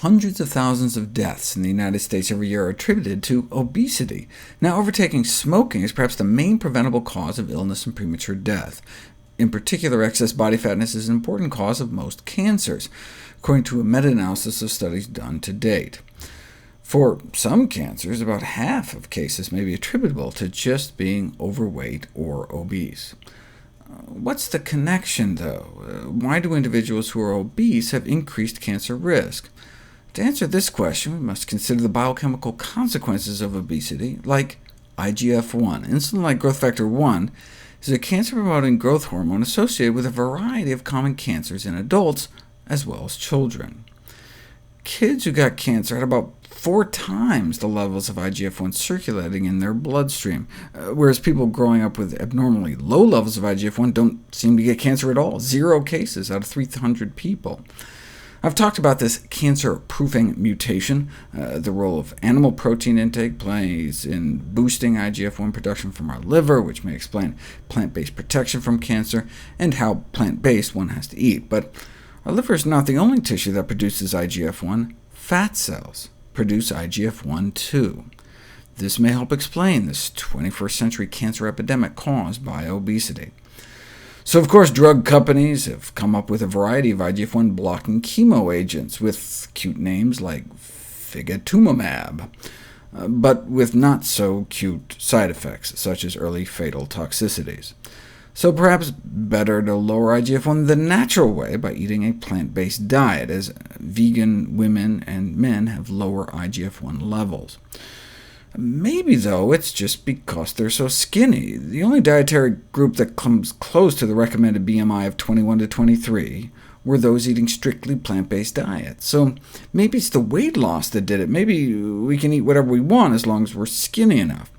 Hundreds of thousands of deaths in the United States every year are attributed to obesity. Now, overtaking smoking is perhaps the main preventable cause of illness and premature death. In particular, excess body fatness is an important cause of most cancers, according to a meta-analysis of studies done to date. For some cancers, about half of cases may be attributable to just being overweight or obese. What's the connection, though? Why do individuals who are obese have increased cancer risk? To answer this question, we must consider the biochemical consequences of obesity, like IGF-1. Insulin-like growth factor 1 is a cancer-promoting growth hormone associated with a variety of common cancers in adults, as well as children. Kids who got cancer had about 4 times the levels of IGF-1 circulating in their bloodstream, whereas people growing up with abnormally low levels of IGF-1 don't seem to get cancer at all, 0 cases out of 300 people. I've talked about this cancer-proofing mutation. The role of animal protein intake plays in boosting IGF-1 production from our liver, which may explain plant-based protection from cancer, and how plant-based one has to eat. But our liver is not the only tissue that produces IGF-1. Fat cells produce IGF-1 too. This may help explain this 21st century cancer epidemic caused by obesity. So of course, drug companies have come up with a variety of IGF-1 blocking chemo agents, with cute names like figatumumab, but with not-so-cute side effects, such as early fatal toxicities. So perhaps better to lower IGF-1 the natural way by eating a plant-based diet, as vegan women and men have lower IGF-1 levels. Maybe, though, it's just because they're so skinny. The only dietary group that comes close to the recommended BMI of 21 to 23 were those eating strictly plant-based diets. So maybe it's the weight loss that did it. Maybe we can eat whatever we want as long as we're skinny enough.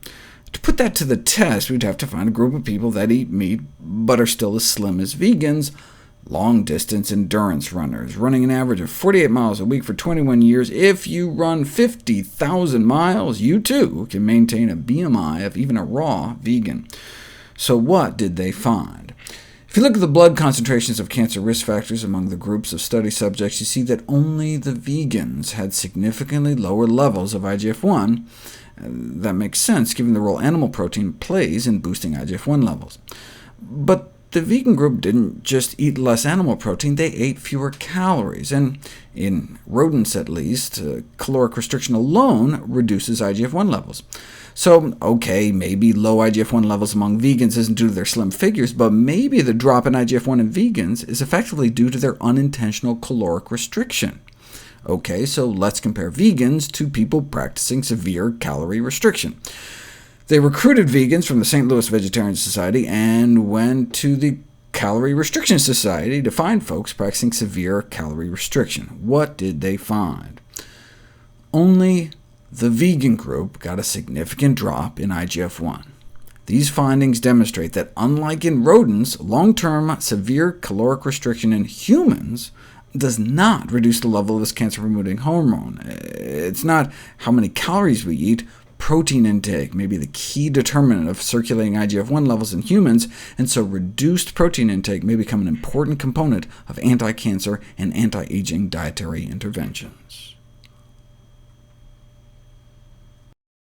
To put that to the test, we'd have to find a group of people that eat meat, but are still as slim as vegans, long-distance endurance runners, running an average of 48 miles a week for 21 years. If you run 50,000 miles, you too can maintain a BMI of even a raw vegan. So what did they find? If you look at the blood concentrations of cancer risk factors among the groups of study subjects, you see that only the vegans had significantly lower levels of IGF-1. That makes sense, given the role animal protein plays in boosting IGF-1 levels. But the vegan group didn't just eat less animal protein, they ate fewer calories, and in rodents at least, caloric restriction alone reduces IGF-1 levels. So OK, maybe low IGF-1 levels among vegans isn't due to their slim figures, but maybe the drop in IGF-1 in vegans is effectively due to their unintentional caloric restriction. OK, so let's compare vegans to people practicing severe calorie restriction. They recruited vegans from the St. Louis Vegetarian Society and went to the Calorie Restriction Society to find folks practicing severe calorie restriction. What did they find? Only the vegan group got a significant drop in IGF-1. These findings demonstrate that, unlike in rodents, long-term severe caloric restriction in humans does not reduce the level of this cancer-promoting hormone. It's not how many calories we eat. Protein intake may be the key determinant of circulating IGF-1 levels in humans, and so reduced protein intake may become an important component of anti-cancer and anti-aging dietary interventions.